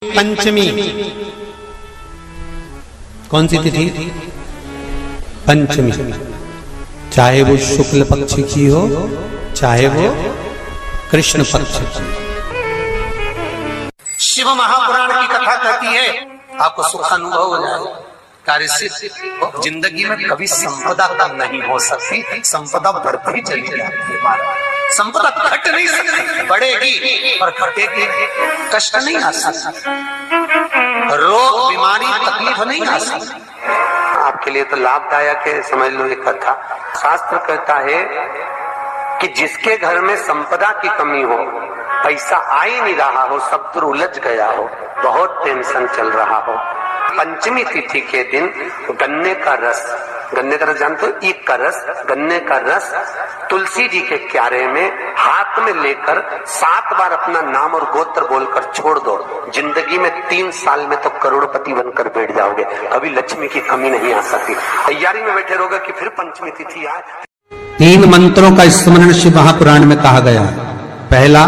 पंचमी कौन सी तिथि? पंचमी। चाहे वो शुक्ल पक्ष की हो चाहे वो कृष्ण पक्ष की। शिव महापुराण की कथा कहती है आपको सुखानुभव हो जाए। कार्य सिद्ध। जिंदगी में कभी संपदा कम नहीं हो सकती, संपदा बढ़ती चली जाती है। संपदा घट नहीं सकती, बढ़ेगी और घटेगी। कष्ट नहीं आ सकता, रोग बीमारी तकलीफ नहीं आ सकती। आपके लिए तो लाभदायक है, समझ लो ये कथा। शास्त्र कहता है कि जिसके घर में संपदा की कमी हो, पैसा आ ही नहीं रहा हो, सब तो उलझ गया हो, बहुत टेंशन चल रहा हो, पंचमी तिथि के दिन गन्ने का रस जानते हो? ईख का रस, गन्ने का रस तुलसी जी के क्यारे में हाथ में लेकर 7 बार अपना नाम और गोत्र बोलकर छोड़ दो। जिंदगी में 3 साल में तो करोड़पति बनकर बैठ जाओगे, कभी लक्ष्मी की कमी नहीं आ सकती। तैयारी में बैठे रहोगे कि फिर पंचमी तिथि आए। 3 मंत्रों का स्मरण शिव महापुराण में कहा गया है। पहला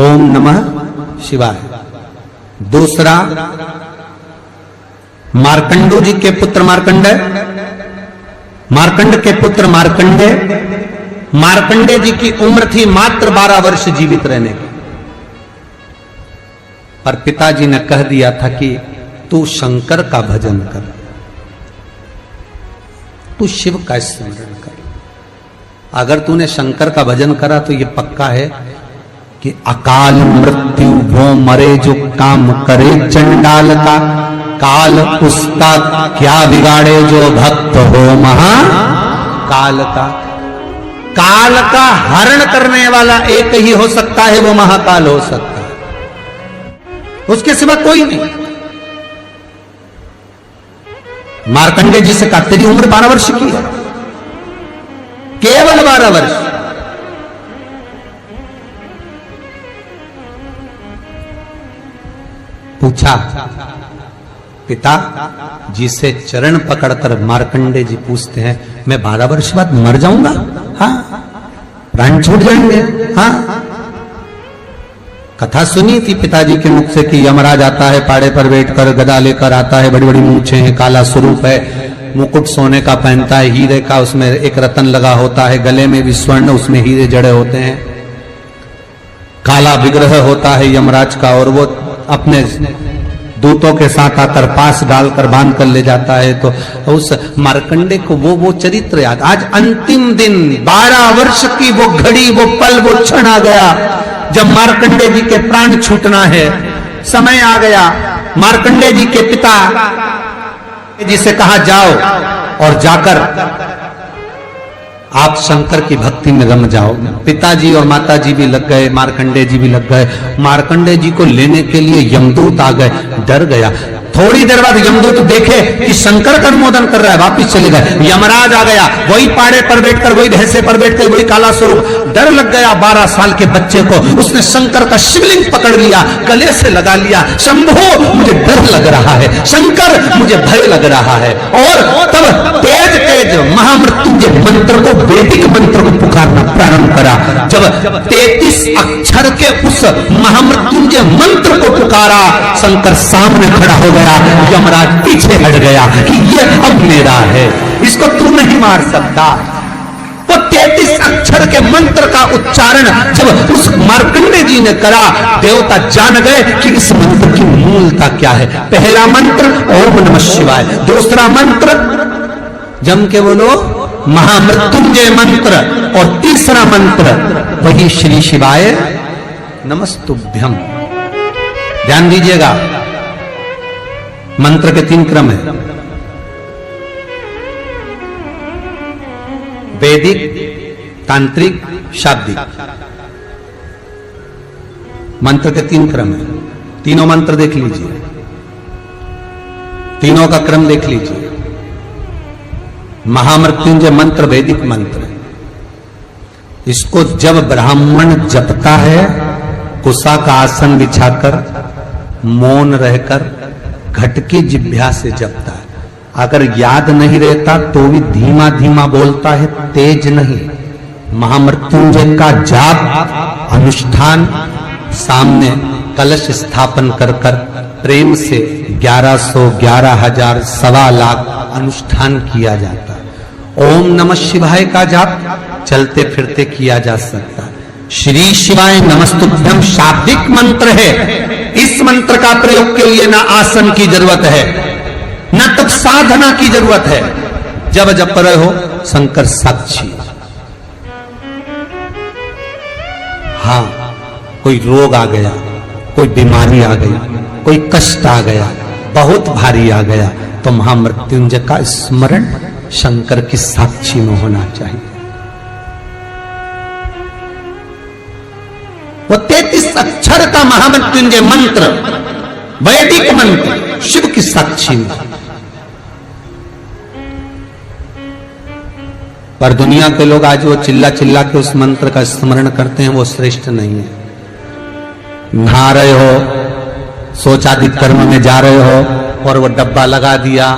ओम नमः शिवाय, दूसरा मार्कंडू जी के पुत्र मार्कंडेय, मार्कंड के पुत्र मार्कंडेय। मार्कंडेय जी की उम्र थी मात्र 12 वर्ष जीवित रहने की, पर पिताजी ने कह दिया था कि तू शंकर का भजन कर, तू शिव का स्मरण कर। अगर तूने शंकर का भजन करा तो ये पक्का है कि अकाल मृत्यु वो मरे जो काम करे चंडाल का, काल उसका क्या बिगाड़े जो भक्त हो महा काल का। काल का हरण करने वाला एक ही हो सकता है, वो महाकाल हो सकता है, उसके सिवा कोई नहीं। मार्कंडेय जी से कहा तेरी उम्र 12 वर्ष की है, केवल 12 वर्ष। पूछा पिता जी से चरण पकड़कर मार्कंडेय जी पूछते हैं, मैं 12 वर्ष बाद मर जाऊंगा? हाँ, प्राण छूट जाएंगे? हाँ। कथा सुनी थी पिताजी के मुख से कि यमराज आता है, पाड़े पर बैठकर गदा लेकर आता है, बड़ी बड़ी मूंछें हैं, काला स्वरूप है, मुकुट सोने का पहनता है, हीरे का उसमें एक रतन लगा होता है, गले में भी स्वर्ण, उसमें हीरे जड़े होते हैं, काला विग्रह होता है यमराज का, और वो अपने दूतों के साथ आकर पास डालकर बांध कर ले जाता है। तो उस मार्कंडेय को वो चरित्र याद। आज अंतिम दिन 12 वर्ष की वो घड़ी, वो पल, वो क्षण आ गया जब मार्कंडेय जी के प्राण छूटना है। समय आ गया। मार्कंडेय जी के पिता जी से कहा जाओ और जाकर आप शंकर की भक्ति में रम जाओ। पिताजी और माताजी भी लग गए, मार्कंडेय जी भी लग गए। मार्कंडेय जी को लेने के लिए यमदूत आ गए, डर गया। थोड़ी देर बाद यमदूत देखे कि शंकर का अनुमोदन कर रहा है, वापिस चले गए। यमराज आ गया, वही पाड़े पर बैठकर, वही भैंसे पर बैठकर, वही काला स्वरूप। डर लग गया 12 साल के बच्चे को। उसने शंकर का शिवलिंग पकड़ लिया, गले से लगा लिया, शंभो मुझे डर लग रहा है, शंकर मुझे भय लग रहा है। और तब तेज तेज महामृत्युंजय मंत्र को, वैदिक मंत्र को पुकारना प्रारंभ करा। जब 33 अक्षर के उस महामृत्युंजय मंत्र को पुकारा, शंकर सामने खड़ा हो गया, यमराज पीछे हट गया कि ये अब मेरा है, इसको तू नहीं मार सकता। वो 33 अक्षर के मंत्र का उच्चारण जब उस मार्कंडेय जी ने करा, देवता जान गए कि इस मंत्र की मूलता क्या है। पहला मंत्र ओम नमः शिवाय, दूसरा मंत्र जम के बोलो महामृत्युंजय मंत्र, और तीसरा मंत्र वही श्री शिवाय नमस्तुभ्यम। ध्यान दीजिएगा, मंत्र के 3 क्रम है, वैदिक, तांत्रिक, शाब्दिक। मंत्र के 3 क्रम है। तीनों मंत्र देख लीजिए, तीनों का क्रम देख लीजिए। महामृत्युंजय मंत्र वैदिक मंत्र, इसको जब ब्राह्मण जपता है, कुशा का आसन बिछाकर, मौन रहकर, घट की जिह्वा से जपता है। अगर याद नहीं रहता तो भी धीमा धीमा बोलता है, तेज नहीं। महामृत्युंजय का जाप अनुष्ठान, सामने कलश स्थापन कर कर प्रेम से 1100, 11,000, 1,25,00,000 अनुष्ठान किया जाता है। ओम नमः शिवाय का जाप चलते फिरते किया जा सकता है। श्री शिवाय नमस्तुभ्यम शाब्दिक मंत्र है। इस मंत्र का प्रयोग के लिए ना आसन की जरूरत है, ना तब साधना की जरूरत है। जब जप रहे हो शंकर साक्षी। हाँ, कोई रोग आ गया, कोई बीमारी आ गई, कोई कष्ट आ गया, बहुत भारी आ गया, तो महामृत्युंजय का स्मरण शंकर की साक्षी में होना चाहिए। वो 33 अक्षर का महामृत्युंजय मंत्र, वैदिक मंत्र, शिव की साक्षी में। पर दुनिया के लोग आज वो चिल्ला चिल्ला के उस मंत्र का स्मरण करते हैं, वो श्रेष्ठ नहीं है। नहा रहे हो, सोचादिक कर्म में जा रहे हो और वो डब्बा लगा दिया,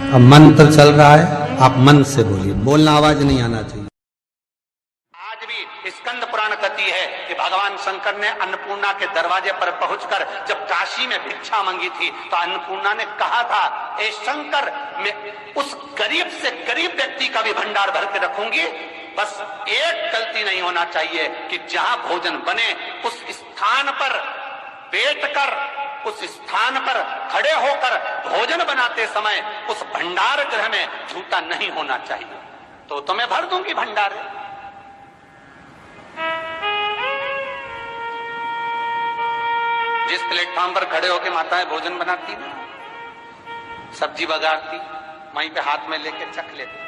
अब मंत्र चल रहा है, आप मन से बोलिए, बोलना आवाज नहीं आना चाहिए। आज भी स्कंद पुराण कहती है कि भगवान शंकर ने अन्नपूर्णा के दरवाजे पर पहुंचकर जब काशी में भिक्षा मांगी थी तो अन्नपूर्णा ने कहा था, ए शंकर, मैं उस गरीब से गरीब व्यक्ति का भी भंडार भर के रखूंगी, बस एक गलती नहीं होना चाहिए कि जहां भोजन बने उस स्थान पर बैठकर, उस स्थान पर खड़े होकर भोजन बनाते समय उस भंडार गृह में झूठा नहीं होना चाहिए। तो तुम्हें भर दूंगी भंडार। जिस प्लेटफॉर्म पर खड़े होकर माताएं भोजन बनाती ना, सब्जी बघारती, वहीं पे हाथ में लेके चख लेती।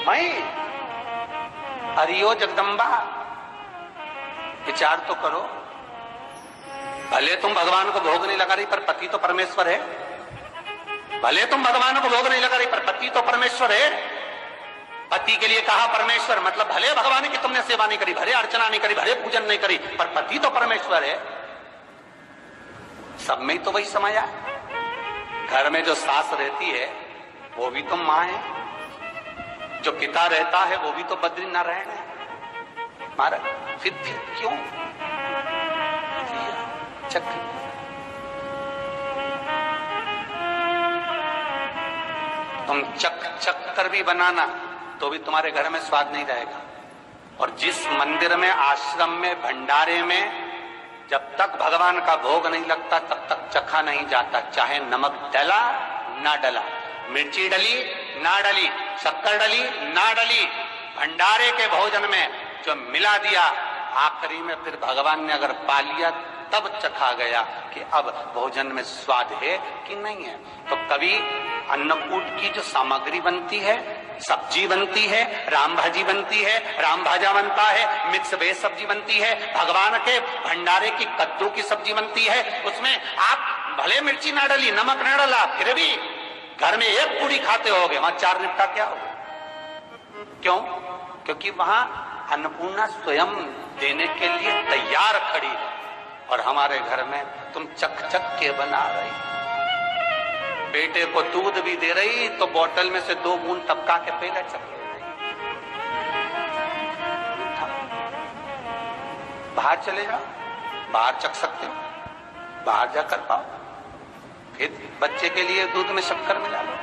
वहीं हरिओ जगदम्बा, विचार तो करो। भले तुम भगवान को भोग नहीं लगा रही, पर पति तो परमेश्वर है। भले तुम भगवान को भोग नहीं लगा रही, पर पति तो परमेश्वर है। पति के लिए कहा परमेश्वर, मतलब भले भगवान की तुमने सेवा नहीं करी, भले अर्चना नहीं करी, भले पूजन नहीं करी, पर पति तो परमेश्वर है। सब में ही तो वही समाया है। घर में जो सास रहती है वो भी तो मां है, जो पिता रहता है वो भी तो बद्रीनारायण है। महाराज फिर क्यों चक्र? तुम चक कर भी बनाना तो भी तुम्हारे घर में स्वाद नहीं रहेगा। और जिस मंदिर में, आश्रम में, भंडारे में जब तक भगवान का भोग नहीं लगता तब तक चखा नहीं जाता, चाहे नमक डला ना डला, मिर्ची डली ना डली, शक्कर डली ना डली, भंडारे के भोजन में जो मिला दिया, आखिरी में फिर भगवान ने अगर पा लिया तब चखा गया कि अब भोजन में स्वाद है कि नहीं है। तो कभी अन्नकूट की जो सामग्री बनती है, सब्जी बनती है, राम भाजी बनती है, राम भाजा बनता है, मिक्स वेज सब्जी बनती है, भगवान के भंडारे की कद्दू की सब्जी बनती है, उसमें आप भले मिर्ची ना डली, नमक ना डला, फिर भी घर में एक पूरी खाते होगे, वहां 4 निपटा क्या होगा? क्यों? क्योंकि वहां अन्नपूर्णा स्वयं देने के लिए तैयार खड़ी है। और हमारे घर में तुम चक के बना रही, बेटे को दूध भी दे रही तो बोतल में से 2 बूंद टपका के पहले चख ले रही। बाहर चले जाओ, बाहर चख सकते हो, बाहर जा कर पाओ, फिर बच्चे के लिए दूध में शक्कर मिला लो।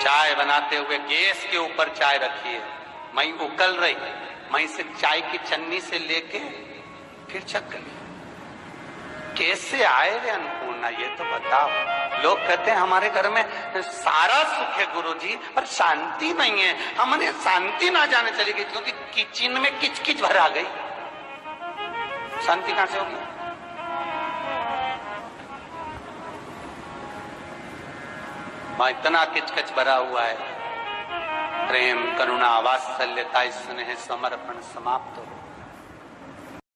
चाय बनाते हुए गैस के ऊपर चाय रखी है, मई उकल रही, मई से चाय की छन्नी से लेके फिर चख ली। कैसे आए रे अन्नपूर्णा, ये तो बताओ। लोग कहते हैं हमारे घर में सारा सुख है गुरुजी, पर शांति नहीं है। हमने शांति ना जाने चली गई क्योंकि किचन में किच भरा गई। शांति कहां से होगी? वहां इतना किचकिच भरा हुआ है। प्रेम, करुणा, वात्सल्यता, स्नेह, समर्पण समाप्त हो।